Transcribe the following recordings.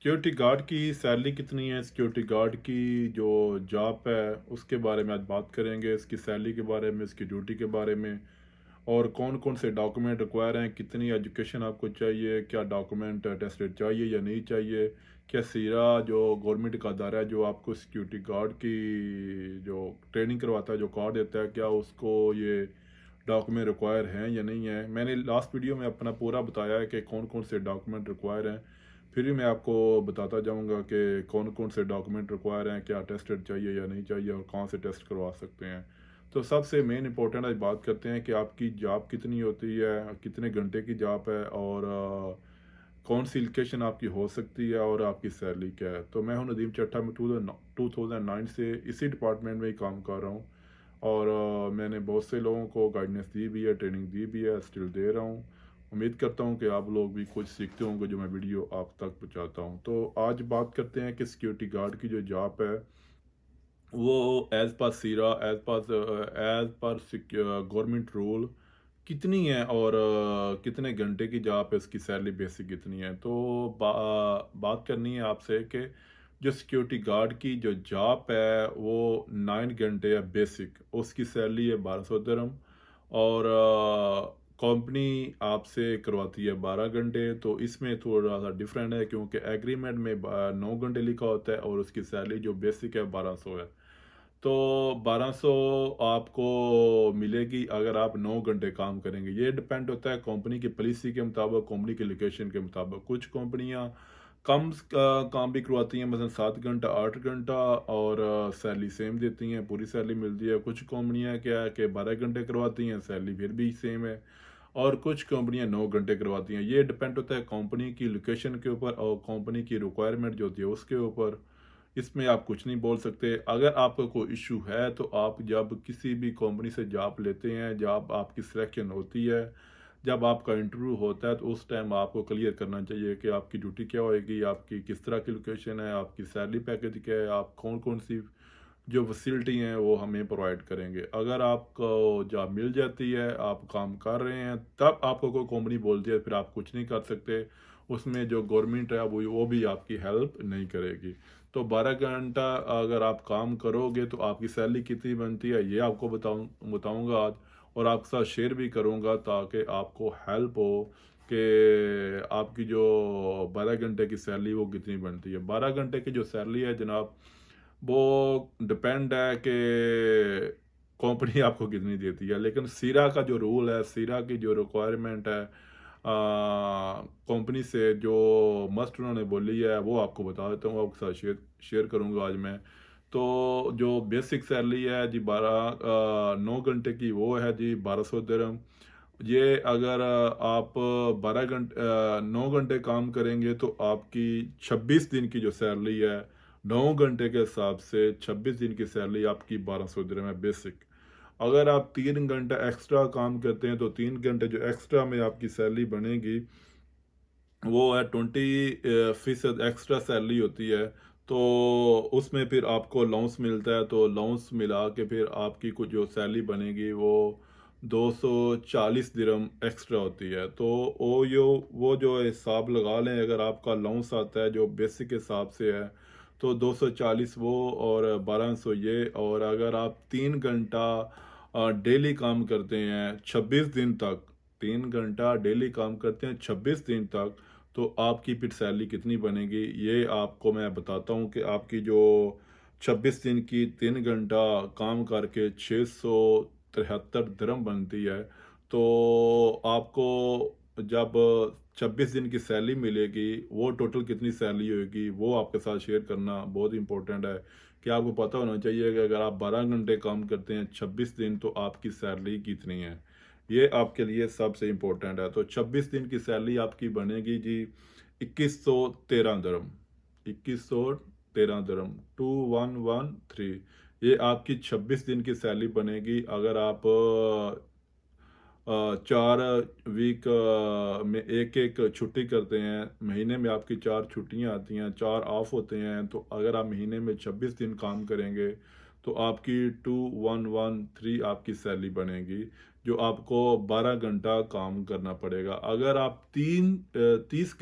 Security guard की salary कितनी है? सिक्योरिटी गार्ड की जो जॉब है उसके बारे में आज बात करेंगे, इसकी सैलरी के बारे में, इसकी ड्यूटी के बारे में और कौन कौन से डॉक्यूमेंट रिक्वायर हैं, कितनी एजुकेशन आपको चाहिए, क्या डॉक्यूमेंट टेस्टेड चाहिए या नहीं चाहिए, क्या सीरा जो गवर्नमेंट का अदारा है जो आपको सिक्योरिटी गार्ड की जो ट्रेनिंग करवाता है, जो कार्ड देता है, क्या उसको ये डॉक्यूमेंट रिक्वायर हैं या नहीं है। मैंने लास्ट वीडियो में अपना पूरा बताया है कि कौन कौन से डॉक्यूमेंट रिक्वायर हैं। फिर भी मैं आपको बताता जाऊंगा कि कौन कौन से डॉक्यूमेंट रिक्वायर हैं, क्या टेस्टेड चाहिए या नहीं चाहिए और कहाँ से टेस्ट करवा सकते हैं। तो सबसे मेन इंपॉर्टेंट आज बात करते हैं कि आपकी जॉब कितनी होती है, कितने घंटे की जॉब है और कौन सी लोकेशन आपकी हो सकती है और आपकी सैलरी क्या है। तो मैं हूं नदीम चट्टा, मैं 2009 से इसी डिपार्टमेंट में ही काम कर रहा हूँ और मैंने बहुत से लोगों को गाइडेंस दी भी है, ट्रेनिंग दी भी है, स्टिल दे रहा हूँ। उम्मीद करता हूँ कि आप लोग भी कुछ सीखते होंगे जो मैं वीडियो आप तक पहुँचाता हूँ। तो आज बात करते हैं कि सिक्योरिटी गार्ड की जो जॉब है वो एज पर सीरा, एज पर गवर्नमेंट रूल कितनी है और कितने घंटे की जॉब है, इसकी सैलरी बेसिक कितनी है। तो बात करनी है आपसे कि जो सिक्योरिटी गार्ड की जो जॉब है वो 9 घंटे है बेसिक, उसकी सैलरी है 1200 दिरहम और कंपनी आपसे करवाती है 12 घंटे। तो इसमें थोड़ा सा डिफरेंट है क्योंकि एग्रीमेंट में 9 घंटे लिखा होता है और उसकी सैलरी जो बेसिक है 1200 है। तो 1200 आपको मिलेगी अगर आप 9 घंटे काम करेंगे। ये डिपेंड होता है कंपनी की पॉलिसी के मुताबिक, कंपनी की लोकेशन के मुताबिक। कुछ कंपनियां कम काम भी करवाती हैं, मतलब 7 घंटा 8 घंटा और सैलरी सेम देती हैं, पूरी सैलरी मिलती है। कुछ कंपनियां क्या है कि 12 घंटे करवाती हैं, सैलरी फिर भी सेम है। और कुछ कंपनियां 9 घंटे करवाती हैं। ये डिपेंड होता है कंपनी की लोकेशन के ऊपर और कंपनी की रिक्वायरमेंट जो होती है उसके ऊपर। इसमें आप कुछ नहीं बोल सकते। अगर आपको कोई इशू है तो आप जब किसी भी कंपनी से जॉब लेते हैं, जब आपकी सिलेक्शन होती है, जब आपका इंटरव्यू होता है, तो उस टाइम आपको क्लियर करना चाहिए कि आपकी ड्यूटी क्या होएगी, आपकी किस तरह की लोकेशन है, आपकी सैलरी पैकेज क्या है, आप कौन कौन सी जो फैसिलिटी हैं वो हमें प्रोवाइड करेंगे। अगर आपको जॉब मिल जाती है, आप काम कर रहे हैं, तब आपको कोई कंपनी बोलती है, फिर आप कुछ नहीं कर सकते। उसमें जो गवर्नमेंट है वो भी आपकी हेल्प नहीं करेगी। तो 12 घंटा अगर आप काम करोगे तो आपकी सैलरी कितनी बनती है ये आपको बताऊंगा आज, और आपके साथ शेयर भी करूंगा ताकि आपको हेल्प हो कि आपकी जो 12 घंटे की सैलरी वो कितनी बनती है। 12 घंटे की जो सैलरी है जनाब, वो डिपेंड है कि कंपनी आपको कितनी देती है। लेकिन सीरा का जो रूल है, सीरा की जो रिक्वायरमेंट है कंपनी से, जो मस्ट उन्होंने बोली है, वो आपको बता देता हूँ, आपके साथ शेयर करूँगा आज मैं। तो जो बेसिक सैलरी है जी 9 घंटे की, वो है जी 1200 दिरहम। ये अगर आप 9 घंटे काम करेंगे तो आपकी 26 दिन की जो सैलरी है, 9 घंटे के हिसाब से 26 दिन की सैलरी आपकी 1200 दिरहम है बेसिक। अगर आप 3 घंटा एक्स्ट्रा काम करते हैं तो 3 घंटे जो एक्स्ट्रा में आपकी सैलरी बनेगी वो है 20% एक्स्ट्रा सैलरी होती है। तो उसमें फिर आपको अलाउंस मिलता है, तो अलाउंस मिला के फिर आपकी कुछ जो सैलरी बनेगी वो 240 दिरहम एक्स्ट्रा होती है। तो वो जो हिसाब लगा लें, अगर आपका अलाउंस आता है जो बेसिक हिसाब से है तो 240 वो और 1200 ये। और अगर आप 3 घंटा डेली काम करते हैं 26 दिन तक, 3 घंटा डेली काम करते हैं 26 दिन तक, तो आपकी फिर सैलरी कितनी बनेगी ये आपको मैं बताता हूँ कि आपकी जो 26 दिन की 3 घंटा काम करके 673 दिरहम बनती है। तो आपको जब 26 दिन की सैलरी मिलेगी, वो टोटल कितनी सैलरी होगी वो आपके साथ शेयर करना बहुत इंपॉर्टेंट है। कि आपको पता होना चाहिए कि अगर आप 12 घंटे काम करते हैं 26 दिन तो आपकी सैलरी कितनी है। ये आपके लिए सबसे इम्पोर्टेंट है। तो 26 दिन की सैलरी आपकी बनेगी जी 2113 दिरहम, 2113 दिरहम, 2113। ये आपकी 26 दिन की सैलरी बनेगी। अगर आप 4 वीक में एक एक छुट्टी करते हैं, महीने में आपकी 4 छुट्टियां आती हैं, 4 ऑफ होते हैं, तो अगर आप महीने में 26 दिन काम करेंगे तो आपकी 2113 आपकी सैलरी बनेगी, जो आपको 12 घंटा काम करना पड़ेगा। अगर आप 30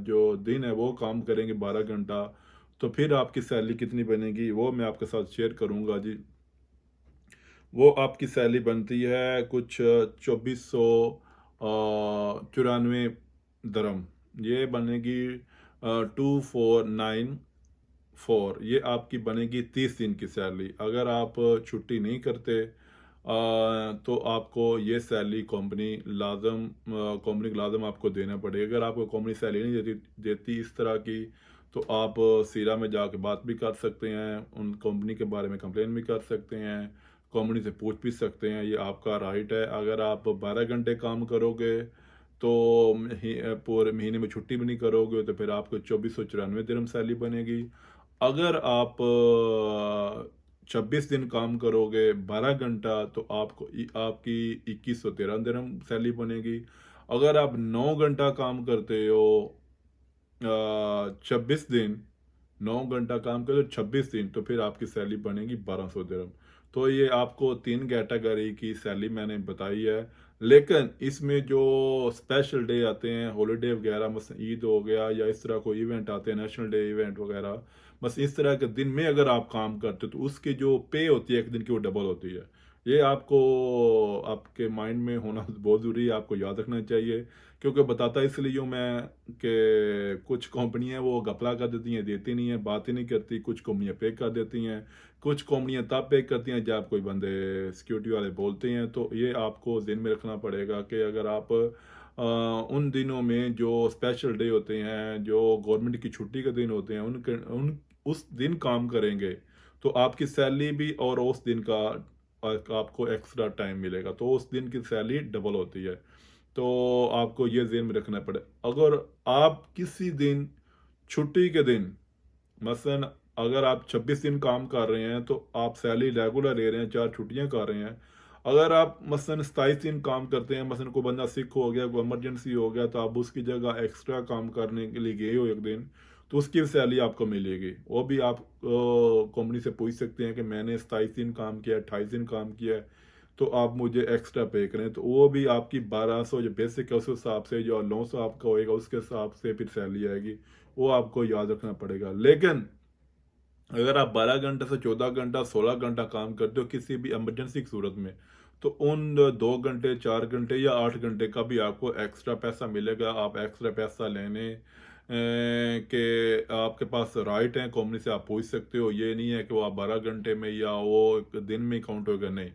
जो दिन है वो काम करेंगे 12 घंटा, तो फिर आपकी सैलरी कितनी बनेगी वो मैं आपके साथ शेयर करूँगा जी। वो आपकी सैलरी बनती है कुछ 2494 दरम। ये बनेगी 2494, ये आपकी बनेगी 30 दिन की सैलरी। अगर आप छुट्टी नहीं करते तो आपको ये सैलरी कंपनी को लाजम आपको देना पड़ेगा। अगर आपको कंपनी सैलरी नहीं देती इस तरह की, तो आप सीरा में जाके बात भी कर सकते हैं, उन कंपनी के बारे में कंप्लेन भी कर सकते हैं, कंपनी से पूछ भी सकते हैं, ये आपका राइट है। अगर आप 12 घंटे काम करोगे तो पूरे महीने में छुट्टी भी नहीं करोगे, तो फिर आपको 2494 दिरहम सैलरी बनेगी। अगर आप 26 दिन काम करोगे 12 घंटा, तो आपकी 2113 दिरहम सैलरी बनेगी। अगर आप 9 घंटा काम करते हो 26 दिन, 9 घंटा काम करो 26 दिन, तो फिर आपकी सैलरी बनेगी 1200 दिरहम। तो ये आपको 3 कैटेगरी की सैलरी मैंने बताई है। लेकिन इसमें जो स्पेशल डे आते हैं, हॉलीडे वगैरह, मसलन ईद हो गया या इस तरह कोई इवेंट आते हैं, नेशनल डे इवेंट वगैरह, बस इस तरह के दिन में अगर आप काम करते हो तो उसकी जो पे होती है एक दिन की वो डबल होती है। ये आपको आपके माइंड में होना बहुत ज़रूरी है, आपको याद रखना चाहिए। क्योंकि बताता इसलिए हूँ मैं कि कुछ कंपनियां वो घपला कर देती हैं, देती नहीं है, बात ही नहीं करती। कुछ कंपनियां पे कर देती हैं, कुछ कंपनियां तब पे करती हैं जब कोई बंदे सिक्योरिटी वाले बोलते हैं। तो ये आपको ध्यान में रखना पड़ेगा कि अगर आप उन दिनों में जो स्पेशल डे होते हैं, जो गवर्नमेंट की छुट्टी के दिन होते हैं, उस दिन काम करेंगे तो आपकी सैलरी भी और उस दिन का आपको एक्स्ट्रा टाइम मिलेगा, तो उस दिन की सैलरी डबल होती है। तो आपको ये ज़हन में रखना पड़े। अगर आप किसी दिन छुट्टी के दिन, मसलन अगर आप 26 दिन काम कर रहे हैं तो आप सैलरी रेगुलर ले रहे हैं, 4 छुट्टियां कर रहे हैं। अगर आप मसलन 27 दिन काम करते हैं, मसलन कोई बंदा सिक हो गया, कोई इमरजेंसी हो गया, तो आप उसकी जगह एक्स्ट्रा काम करने के लिए गए हो एक दिन, तो उसकी भी सैलरी आपको मिलेगी। वो भी आप कंपनी से पूछ सकते हैं कि मैंने 27 दिन काम किया, 28 दिन काम किया है, तो आप मुझे एक्स्ट्रा पे करें। तो वो भी आपकी 1200 जो बेसिक है उस हिसाब से, जो 900 आपका होएगा उसके हिसाब से फिर सैलरी आएगी। वो आपको याद रखना पड़ेगा। लेकिन अगर आप 12 घंटे से 14 घंटा 16 घंटा काम करते हो किसी भी इमरजेंसी की सूरत में, तो उन 2 घंटे 4 घंटे या 8 घंटे का भी आपको एक्स्ट्रा पैसा मिलेगा। आप एक्स्ट्रा पैसा लेने के आपके पास राइट है, कंपनी से आप पूछ सकते हो। ये नहीं है कि वो आप 12 घंटे में या वो एक दिन में काउंट होगा, नहीं,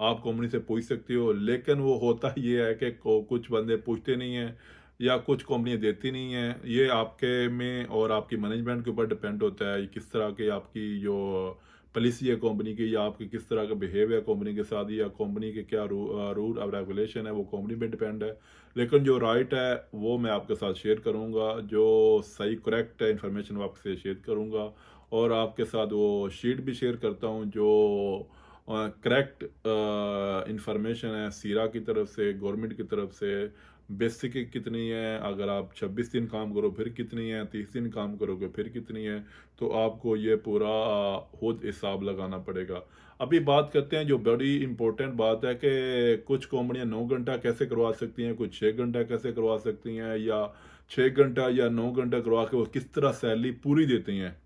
आप कंपनी से पूछ सकते हो। लेकिन वो होता ये है कि कुछ बंदे पूछते नहीं हैं या कुछ कंपनियां देती नहीं हैं। ये आपके में और आपकी मैनेजमेंट के ऊपर डिपेंड होता है, किस तरह की आपकी जो पॉलिसी है कंपनी की, या आपकी किस तरह का बिहेव है कंपनी के साथ, या कंपनी के क्या रूल और रेगुलेशन है, वो कंपनी पे डिपेंड है। लेकिन जो राइट है वो मैं आपके साथ शेयर करूंगा, जो सही करेक्ट है इंफॉर्मेशन वो आपके साथ शेयर करूंगा। और आपके साथ वो शीट भी शेयर करता हूँ जो करेक्ट इंफॉर्मेशन है सीरा की तरफ से, गवर्नमेंट की तरफ से। बेसिक कितनी है, अगर आप 26 दिन काम करो फिर कितनी है, 30 दिन काम करोगे फिर कितनी है, तो आपको ये पूरा खुद हिसाब लगाना पड़ेगा। अभी बात करते हैं जो बड़ी इंपॉर्टेंट बात है कि कुछ कंपनियां 9 घंटा कैसे करवा सकती हैं, कुछ 6 घंटा कैसे करवा सकती हैं, या 6 घंटा या 9 घंटा करवा के वो किस तरह सैलरी पूरी देती हैं।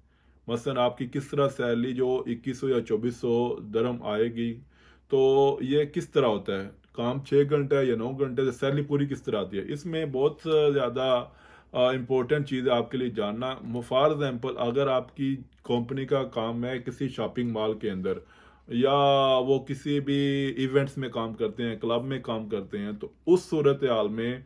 मसलन आपकी किस तरह सैलरी जो 2100 या 2400 दिरहम आएगी, तो ये किस तरह होता है, काम 6 घंटे या 9 घंटे से सैलरी पूरी किस तरह आती है। इसमें बहुत ज़्यादा इम्पोर्टेंट चीज़ है आपके लिए जानना। फॉर एग्जांपल अगर आपकी कंपनी का काम है किसी शॉपिंग मॉल के अंदर, या वो किसी भी इवेंट्स में काम करते हैं, क्लब में काम करते हैं, तो उस सूरत हाल में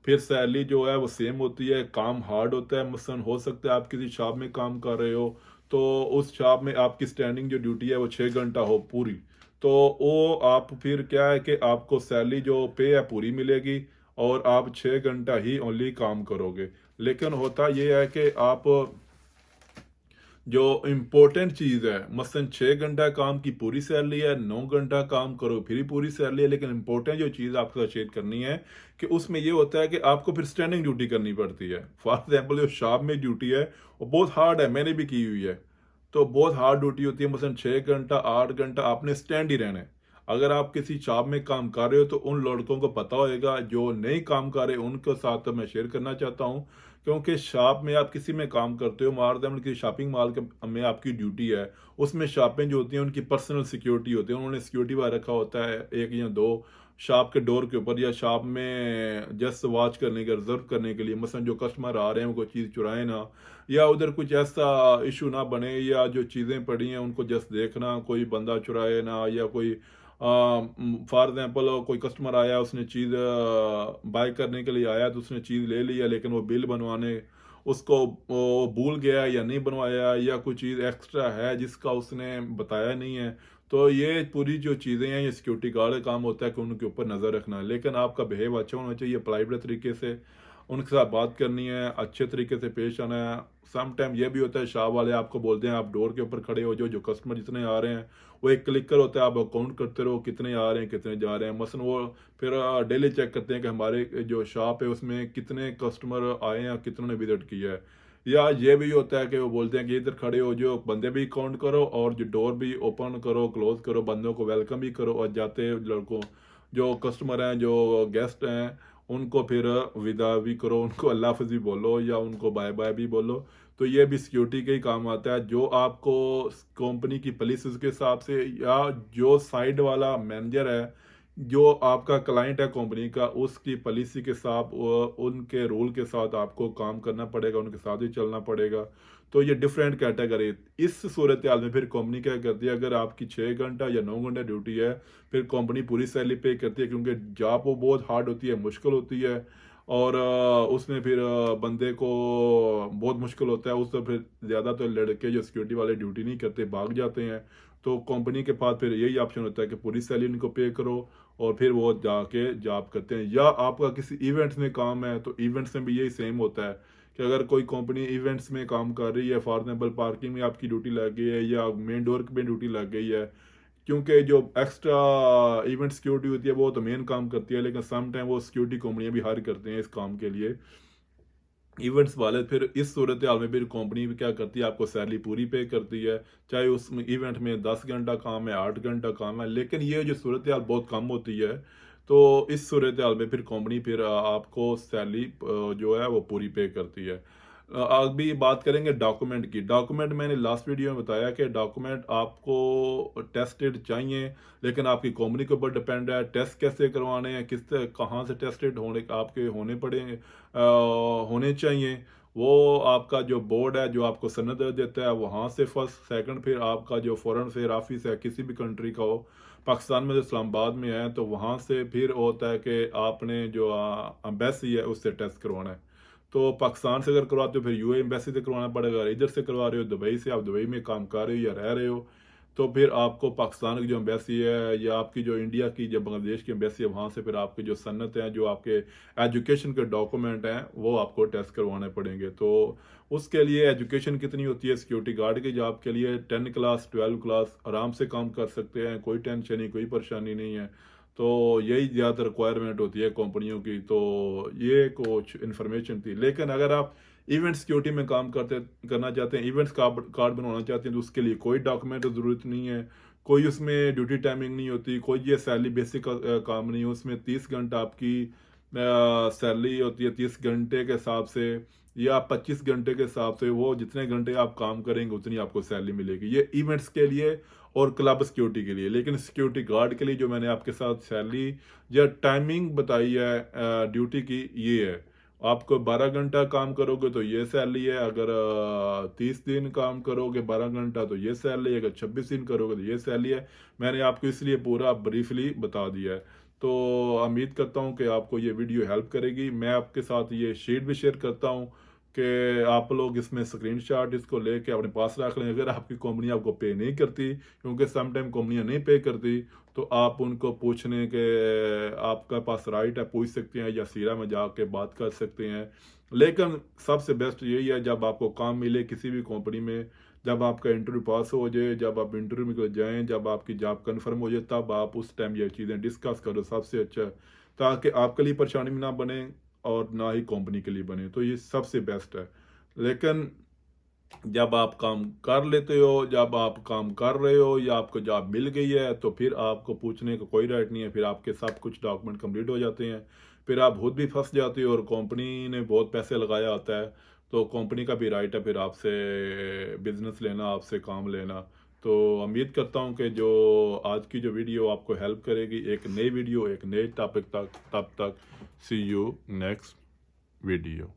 फिर सैलरी जो है वो सेम होती है। काम हार्ड होता है, मसलन हो सकता है आप किसी शॉप में काम कर रहे हो, तो उस शॉप में आपकी स्टैंडिंग जो ड्यूटी है वो 6 घंटा हो पूरी, तो वो आप फिर क्या है कि आपको सैलरी जो पे है पूरी मिलेगी, और आप 6 घंटा ही ओनली काम करोगे। लेकिन होता ये है कि आप जो इम्पोर्टेंट चीज़ है, मसलन 6 घंटा काम की पूरी सैलरी है, 9 घंटा काम करो फिर ही पूरी सैलरी है। लेकिन इम्पोर्टेंट जो चीज़ आपके साथ शेयर करनी है कि उसमें ये होता है कि आपको फिर स्टैंडिंग ड्यूटी करनी पड़ती है। फॉर एग्जाम्पल जो शॉप में ड्यूटी है वो बहुत हार्ड है, मैंने भी की हुई है। तो बहुत हार्ड ड्यूटी होती है, मसलन 6 घंटा 8 घंटा आपने स्टैंड ही रहना है। अगर आप किसी शॉप में काम कर रहे हो तो उन लड़कों को पता होएगा, जो नहीं काम कर रहे उनके साथ तो मैं शेयर करना चाहता हूँ, क्योंकि शॉप में आप किसी में काम करते हो, मारदम की शॉपिंग मॉल के में आपकी ड्यूटी है, उसमें शॉपें जो होती हैं उनकी पर्सनल सिक्योरिटी होती है, उन्होंने सिक्योरिटी वाला रखा होता है, एक या दो शॉप के डोर के ऊपर, या शॉप में जस्ट वॉच करने के, रिजर्व करने के लिए, मसलन जो कस्टमर आ रहे हैं वो कोई चीज़ चुराए ना, या उधर कुछ ऐसा इशू ना बने, या जो चीज़ें पड़ी हैं उनको जस्ट देखना, कोई बंदा चुराए ना, या कोई फॉर एग्जांपल कोई कस्टमर आया, उसने चीज़ बाय करने के लिए आया, तो उसने चीज़ ले लिया, लेकिन वो बिल बनवाने उसको वो भूल गया या नहीं बनवाया, या कोई चीज़ एक्स्ट्रा है जिसका उसने बताया नहीं है, तो ये पूरी जो चीज़ें हैं ये सिक्योरिटी गार्ड का काम होता है कि उनके ऊपर नज़र रखना है। लेकिन आपका बिहेव अच्छा होना चाहिए, पोलाइट तरीके से उनके साथ बात करनी है, अच्छे तरीके से पेश आना है। सम टाइम ये भी होता है शॉप वाले आपको बोलते हैं आप डोर के ऊपर खड़े हो, जो कस्टमर जितने आ रहे हैं वो एक क्लिकर होता है, आप अकाउंट करते रहो कितने आ रहे हैं कितने जा रहे हैं, मसलन वो फिर डेली चेक करते हैं कि हमारे जो शॉप है उसमें कितने कस्टमर आए हैं, कितनों ने विजिट किया है। या ये भी होता है कि वो बोलते हैं कि इधर खड़े हो, जो बंदे भी काउंट करो और जो डोर भी ओपन करो क्लोज करो, बंदों को वेलकम भी करो, और जाते लड़कों जो कस्टमर हैं जो गेस्ट हैं उनको फिर विदा भी करो, उनको अल्लाह हाफ़िज़ भी बोलो या उनको बाय बाय भी बोलो। तो ये भी सिक्योरिटी के ही काम आता है, जो आपको कंपनी की पॉलिसीज़ के हिसाब से, या जो साइड वाला मैनेजर है, जो आपका क्लाइंट है कंपनी का, उसकी पॉलिसी के साथ उनके रूल के साथ आपको काम करना पड़ेगा, उनके साथ ही चलना पड़ेगा। तो ये डिफरेंट कैटेगरी, इस सूरत हाल में फिर कंपनी क्या करती है, अगर आपकी 6 घंटा या 9 घंटा ड्यूटी है, फिर कंपनी पूरी सैलरी पे करती है, क्योंकि जॉब वो बहुत हार्ड होती है, मुश्किल होती है, और उसमें फिर बंदे को बहुत मुश्किल होता है, उससे फिर ज़्यादातर लड़के जो सिक्योरिटी वाले ड्यूटी नहीं करते भाग जाते हैं। तो कंपनी के पास फिर यही ऑप्शन होता है कि पूरी सैलरी उनको पे करो, और फिर वो जाके जॉब करते हैं। या आपका किसी इवेंट्स में काम है तो इवेंट्स में भी यही सेम होता है कि अगर कोई कंपनी इवेंट्स में काम कर रही है, फॉर एग्जाम्पल पार्किंग में आपकी ड्यूटी लग गई है, या मेन डोर पे ड्यूटी लग गई है, क्योंकि जो एक्स्ट्रा इवेंट सिक्योरिटी होती है वो तो मेन काम करती है, लेकिन सम टाइम वो सिक्योरिटी कंपनियां भी हायर करते हैं इस काम के लिए, इवेंट्स वाले। फिर इस सूरत हाल में फिर कंपनी भी क्या करती है, आपको सैलरी पूरी पे करती है, चाहे उस इवेंट में 10 घंटा काम है 8 घंटा काम है, लेकिन ये जो सूरत हाल बहुत कम होती है, तो इस सूरत हाल में फिर कंपनी फिर आपको सैलरी जो है वो पूरी पे करती है। अभी बात करेंगे डॉक्यूमेंट की। डॉक्यूमेंट मैंने लास्ट वीडियो में बताया कि डॉक्यूमेंट आपको टेस्टेड चाहिए, लेकिन आपकी कंपनी के ऊपर डिपेंड है टेस्ट कैसे करवाने हैं, किस कहाँ से टेस्टेड होने आपके होने चाहिए। वो आपका जो बोर्ड है जो आपको सनद देता है वहाँ से फर्स्ट, सेकंड फिर आपका जो फॉरेन अफेयर ऑफिस है किसी भी कंट्री का हो, पाकिस्तान में जो इस्लामाबाद में है, तो वहाँ से फिर होता है कि आपने जो एम्बेसी है उससे टेस्ट करवाना है। तो पाकिस्तान से अगर करवाते हो फिर यूए एम्बेसी से करवाना पड़ेगा, अगर इधर से करवा रहे हो दुबई से, आप दुबई में काम कर रहे हो या रह रहे हो, तो फिर आपको पाकिस्तान की जो एम्बेसी है, या आपकी जो इंडिया की जो बांग्लादेश की एम्बेसी है, वहाँ से फिर आपके जो सन्नत हैं, जो आपके एजुकेशन के डॉक्यूमेंट हैं, वो आपको टेस्ट करवाने पड़ेंगे। तो उसके लिए एजुकेशन कितनी होती है, सिक्योरिटी गार्ड की जॉब के लिए 10 क्लास 12 क्लास आराम से काम कर सकते हैं, कोई टेंशन नहीं, कोई परेशानी नहीं है। तो यही ज़्यादा रिक्वायरमेंट होती है कंपनियों की। तो ये कुछ इन्फॉर्मेशन थी। लेकिन अगर आप इवेंट सिक्योरिटी में काम करना चाहते हैं, इवेंट्स कार्ड बनवाना चाहते हैं, तो उसके लिए कोई डॉक्यूमेंट की ज़रूरत नहीं है, कोई उसमें ड्यूटी टाइमिंग नहीं होती, कोई ये सैलरी बेसिक काम नहीं है, उसमें 30 घंटा आपकी सैलरी होती है, 30 घंटे के हिसाब से या 25 घंटे के हिसाब से, वो जितने घंटे आप काम करेंगे उतनी आपको सैलरी मिलेगी। ये इवेंट्स के लिए और क्लब सिक्योरिटी के लिए। लेकिन सिक्योरिटी गार्ड के लिए जो मैंने आपके साथ सैलरी या टाइमिंग बताई है ड्यूटी की, ये है। आपको 12 घंटा काम करोगे तो ये सैलरी है, अगर 30 दिन काम करोगे 12 घंटा तो ये सैलरी है, अगर 26 दिन करोगे तो ये सैलरी है। मैंने आपको इसलिए पूरा ब्रीफली बता दिया है। तो उम्मीद करता हूँ कि आपको ये वीडियो हेल्प करेगी। मैं आपके साथ ये शीट भी शेयर करता हूँ कि आप लोग इसमें स्क्रीनशॉट इसको लेके अपने पास रख लें। अगर आपकी कंपनी आपको पे नहीं करती, क्योंकि सम टाइम कंपनियां नहीं पे करती, तो आप उनको पूछने के आपका पास राइट है, पूछ सकते हैं, या सीरा में जाके बात कर सकते हैं। लेकिन सबसे बेस्ट यही है, जब आपको काम मिले किसी भी कंपनी में, जब आपका इंटरव्यू पास हो जाए, जब आप इंटरव्यू में जाएं, जब आपकी जॉब कन्फर्म हो जाए, तब आप उस टाइम ये चीज़ें डिस्कस करो, सबसे अच्छा है, ताकि आपके लिए परेशानी भी ना बने और ना ही कंपनी के लिए बने। तो ये सबसे बेस्ट है। लेकिन जब आप काम कर लेते हो, जब आप काम कर रहे हो या आपको जॉब मिल गई है, तो फिर आपको पूछने का कोई राइट नहीं है, फिर आपके सब कुछ डॉक्यूमेंट कंप्लीट हो जाते हैं। फिर आप खुद भी फंस जाते हो और कंपनी ने बहुत पैसे लगाया होता है, तो कंपनी का भी राइट है फिर आपसे बिजनेस लेना, आपसे काम लेना। तो उम्मीद करता हूँ कि जो आज की जो वीडियो आपको हेल्प करेगी एक नई वीडियो एक नए टॉपिक तक। तब तक सी यू नेक्स्ट वीडियो।